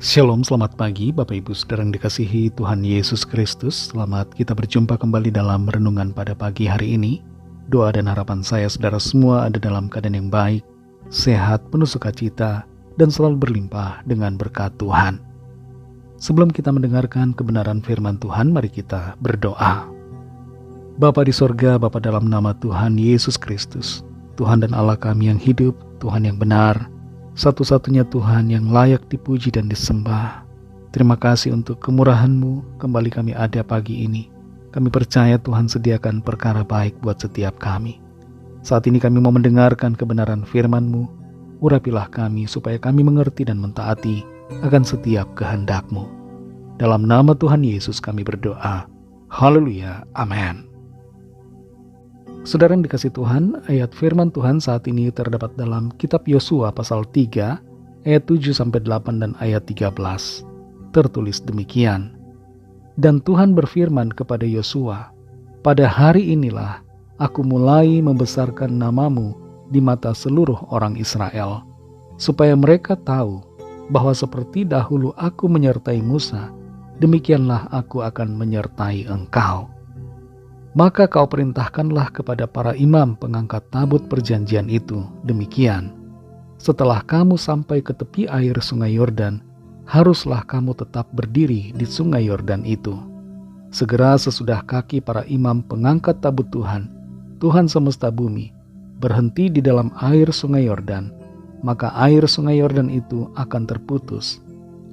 Shalom, selamat pagi Bapak Ibu Saudara yang dikasihi Tuhan Yesus Kristus. Selamat kita berjumpa kembali dalam renungan pada pagi hari ini. Doa dan harapan saya saudara semua ada dalam keadaan yang baik, sehat, penuh sukacita, dan selalu berlimpah dengan berkat Tuhan. Sebelum kita mendengarkan kebenaran firman Tuhan, mari kita berdoa. Bapa di sorga, Bapa dalam nama Tuhan Yesus Kristus, Tuhan dan Allah kami yang hidup, Tuhan yang benar, satu-satunya Tuhan yang layak dipuji dan disembah. Terima kasih untuk kemurahan-Mu, kembali kami ada pagi ini. Kami percaya Tuhan sediakan perkara baik buat setiap kami. Saat ini kami mau mendengarkan kebenaran firman-Mu. Urapilah kami supaya kami mengerti dan mentaati akan setiap kehendak-Mu. Dalam nama Tuhan Yesus kami berdoa. Haleluya, amin. Saudara yang dikasih Tuhan, ayat firman Tuhan saat ini terdapat dalam kitab Yosua pasal 3, ayat 7-8 dan ayat 13. Tertulis demikian. Dan Tuhan berfirman kepada Yosua, pada hari inilah aku mulai membesarkan namamu di mata seluruh orang Israel, supaya mereka tahu bahwa seperti dahulu aku menyertai Musa, demikianlah aku akan menyertai engkau. Maka kau perintahkanlah kepada para imam pengangkat tabut perjanjian itu demikian. Setelah kamu sampai ke tepi air sungai Yordan, haruslah kamu tetap berdiri di sungai Yordan itu. Segera sesudah kaki para imam pengangkat tabut Tuhan, Tuhan semesta bumi, berhenti di dalam air sungai Yordan, maka air sungai Yordan itu akan terputus.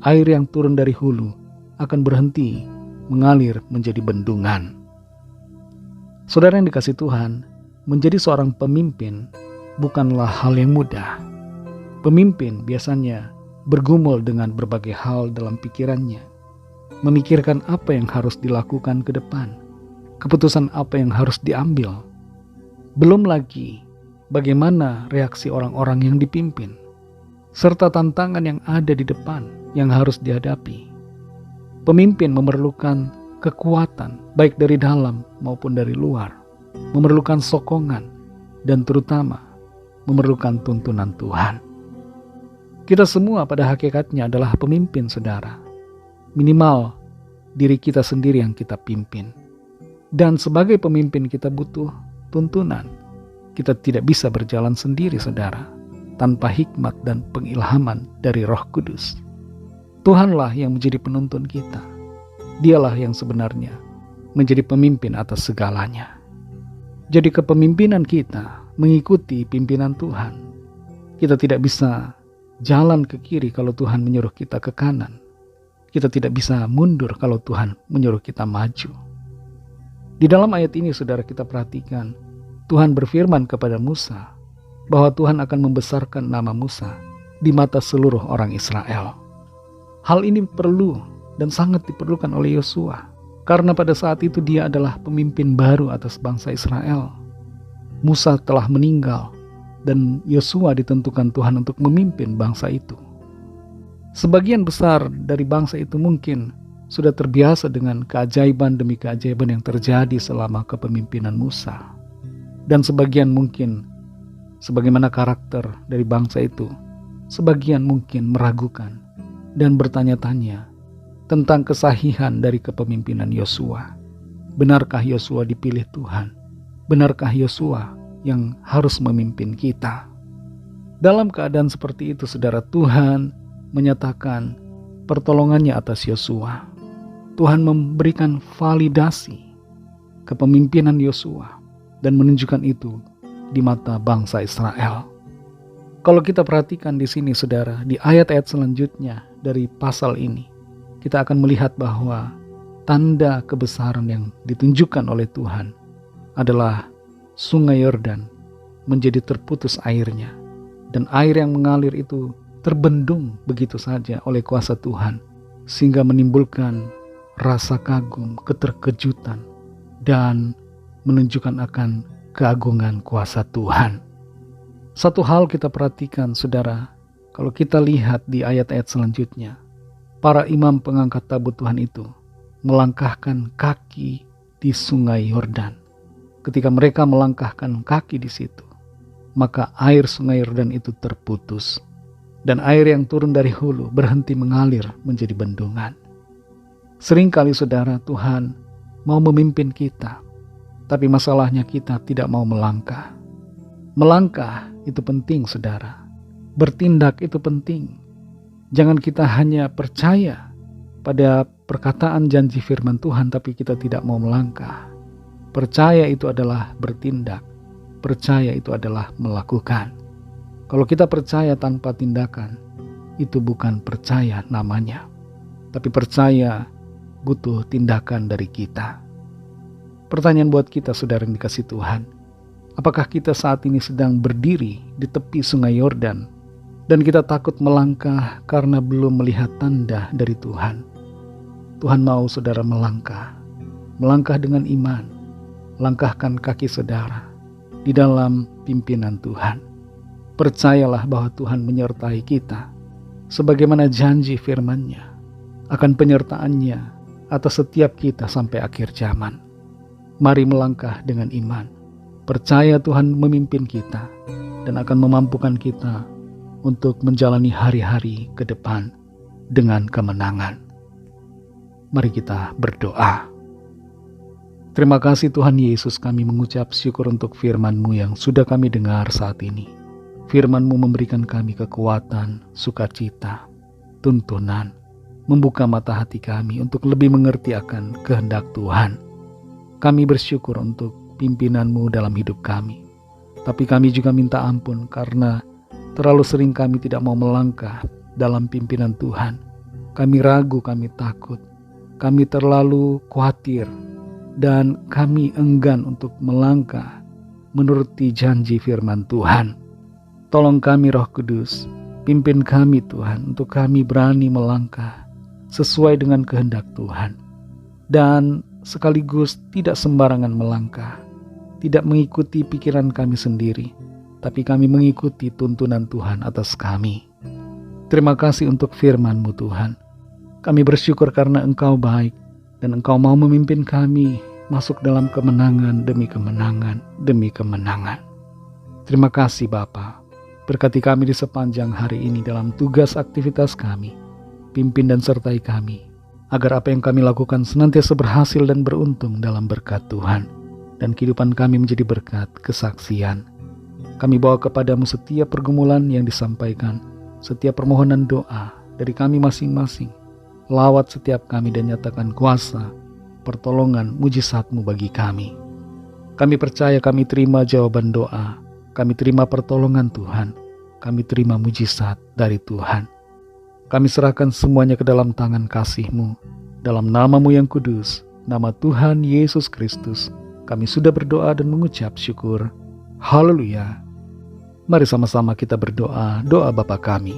Air yang turun dari hulu akan berhenti mengalir menjadi bendungan. Saudara yang dikasih Tuhan, menjadi seorang pemimpin bukanlah hal yang mudah. Pemimpin biasanya bergumul dengan berbagai hal dalam pikirannya, memikirkan apa yang harus dilakukan ke depan, keputusan apa yang harus diambil. Belum lagi bagaimana reaksi orang-orang yang dipimpin, serta tantangan yang ada di depan yang harus dihadapi. Pemimpin memerlukan kekuatan baik dari dalam maupun dari luar, memerlukan sokongan, dan terutama memerlukan tuntunan Tuhan. Kita semua pada hakikatnya adalah pemimpin, saudara. Minimal diri kita sendiri yang kita pimpin. Dan sebagai pemimpin kita butuh tuntunan. Kita tidak bisa berjalan sendiri, saudara, tanpa hikmat dan pengilhaman dari Roh Kudus. Tuhanlah yang menjadi penuntun kita. Dialah yang sebenarnya menjadi pemimpin atas segalanya. Jadi kepemimpinan kita mengikuti pimpinan Tuhan. Kita tidak bisa jalan ke kiri kalau Tuhan menyuruh kita ke kanan. Kita tidak bisa mundur kalau Tuhan menyuruh kita maju. Di dalam ayat ini saudara kita perhatikan, Tuhan berfirman kepada Musa bahwa Tuhan akan membesarkan nama Musa di mata seluruh orang Israel. Hal ini perlu dan sangat diperlukan oleh Yosua, karena pada saat itu dia adalah pemimpin baru atas bangsa Israel. Musa telah meninggal dan Yosua ditentukan Tuhan untuk memimpin bangsa itu. Sebagian besar dari bangsa itu mungkin sudah terbiasa dengan keajaiban demi keajaiban yang terjadi selama kepemimpinan Musa. Dan sebagian mungkin, sebagaimana karakter dari bangsa itu, sebagian mungkin meragukan dan bertanya-tanya tentang kesahihan dari kepemimpinan Yosua. Benarkah Yosua dipilih Tuhan? Benarkah Yosua yang harus memimpin kita? Dalam keadaan seperti itu, saudara, Tuhan menyatakan pertolongannya atas Yosua. Tuhan memberikan validasi kepemimpinan Yosua dan menunjukkan itu di mata bangsa Israel. Kalau kita perhatikan di sini, saudara, di ayat-ayat selanjutnya dari pasal ini, kita akan melihat bahwa tanda kebesaran yang ditunjukkan oleh Tuhan adalah sungai Yordan menjadi terputus airnya, dan air yang mengalir itu terbendung begitu saja oleh kuasa Tuhan, sehingga menimbulkan rasa kagum, keterkejutan, dan menunjukkan akan keagungan kuasa Tuhan. Satu hal kita perhatikan, saudara, kalau kita lihat di ayat-ayat selanjutnya, para imam pengangkat tabut Tuhan itu melangkahkan kaki di sungai Yordan. Ketika mereka melangkahkan kaki di situ, maka air sungai Yordan itu terputus. dan air yang turun dari hulu berhenti mengalir menjadi bendungan. Seringkali saudara, Tuhan mau memimpin kita, tapi masalahnya kita tidak mau melangkah. Melangkah itu penting saudara, bertindak itu penting. Jangan kita hanya percaya pada perkataan janji firman Tuhan tapi kita tidak mau melangkah. Percaya itu adalah bertindak, percaya itu adalah melakukan. Kalau kita percaya tanpa tindakan, itu bukan percaya namanya, tapi percaya butuh tindakan dari kita. Pertanyaan buat kita saudara yang dikasih Tuhan, apakah kita saat ini sedang berdiri di tepi sungai Yordan dan kita takut melangkah karena belum melihat tanda dari Tuhan? Tuhan mau saudara melangkah dengan iman. Langkahkan kaki saudara di dalam pimpinan Tuhan. Percayalah bahwa Tuhan menyertai kita sebagaimana janji firman-Nya akan penyertaannya atas setiap kita sampai akhir zaman. Mari melangkah dengan iman. Percaya Tuhan memimpin kita dan akan memampukan kita untuk menjalani hari-hari ke depan dengan kemenangan. Mari kita berdoa. Terima kasih Tuhan Yesus, kami mengucap syukur untuk firman-Mu yang sudah kami dengar saat ini. Firman-Mu memberikan kami kekuatan, sukacita, tuntunan, membuka mata hati kami untuk lebih mengerti akan kehendak Tuhan. Kami bersyukur untuk pimpinan-Mu dalam hidup kami. Tapi kami juga minta ampun karena terlalu sering kami tidak mau melangkah dalam pimpinan Tuhan. Kami ragu, kami takut, kami terlalu khawatir, dan kami enggan untuk melangkah menuruti janji firman Tuhan. Tolong kami Roh Kudus, pimpin kami Tuhan untuk kami berani melangkah sesuai dengan kehendak Tuhan. Dan sekaligus tidak sembarangan melangkah, tidak mengikuti pikiran kami sendiri, tapi kami mengikuti tuntunan Tuhan atas kami. Terima kasih untuk firman-Mu Tuhan. Kami bersyukur karena Engkau baik dan Engkau mau memimpin kami masuk dalam kemenangan demi kemenangan demi kemenangan. Terima kasih Bapa. Berkati kami di sepanjang hari ini dalam tugas aktivitas kami. Pimpin dan sertai kami, agar apa yang kami lakukan senantiasa berhasil dan beruntung dalam berkat Tuhan. Dan kehidupan kami menjadi berkat kesaksian. Kami bawa kepadamu setiap pergumulan yang disampaikan, setiap permohonan doa dari kami masing-masing. Lawat setiap kami dan nyatakan kuasa, pertolongan, mujizat-Mu bagi kami. Kami percaya kami terima jawaban doa, kami terima pertolongan Tuhan, kami terima mujizat dari Tuhan. Kami serahkan semuanya ke dalam tangan kasih-Mu, dalam nama-Mu yang kudus, nama Tuhan Yesus Kristus. Kami sudah berdoa dan mengucap syukur. Haleluya. Mari sama-sama kita berdoa, doa Bapa kami.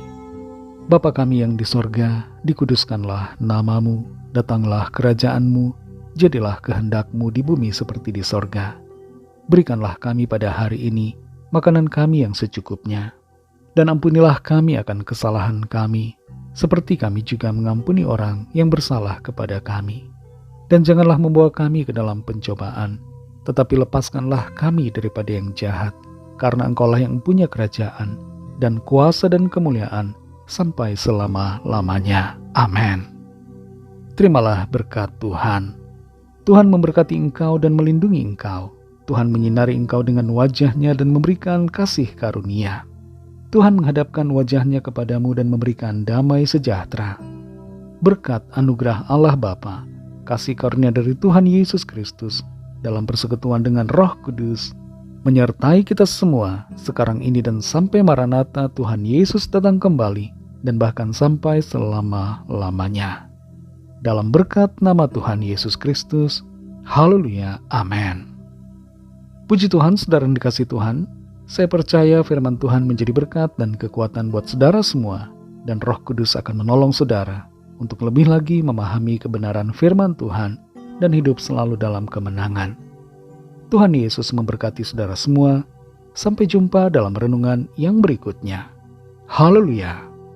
Bapa kami yang di sorga, dikuduskanlah nama-Mu, datanglah kerajaan-Mu, jadilah kehendak-Mu di bumi seperti di sorga. Berikanlah kami pada hari ini makanan kami yang secukupnya, dan ampunilah kami akan kesalahan kami, seperti kami juga mengampuni orang yang bersalah kepada kami. Dan janganlah membawa kami ke dalam pencobaan, tetapi lepaskanlah kami daripada yang jahat, karena Engkau-lah yang punya kerajaan, dan kuasa dan kemuliaan, sampai selama-lamanya. Amin. Terimalah berkat Tuhan. Tuhan memberkati engkau dan melindungi engkau. Tuhan menyinari engkau dengan wajah-Nya dan memberikan kasih karunia. Tuhan menghadapkan wajah-Nya kepadamu dan memberikan damai sejahtera. Berkat anugerah Allah Bapa, kasih karunia dari Tuhan Yesus Kristus, dalam persekutuan dengan Roh Kudus, menyertai kita semua sekarang ini dan sampai Maranatha Tuhan Yesus datang kembali, dan bahkan sampai selama-lamanya. Dalam berkat nama Tuhan Yesus Kristus, haleluya, amin. Puji Tuhan, saudara yang dikasih Tuhan, saya percaya firman Tuhan menjadi berkat dan kekuatan buat saudara semua, dan Roh Kudus akan menolong saudara untuk lebih lagi memahami kebenaran firman Tuhan dan hidup selalu dalam kemenangan. Tuhan Yesus memberkati saudara semua. Sampai jumpa dalam renungan yang berikutnya. Haleluya.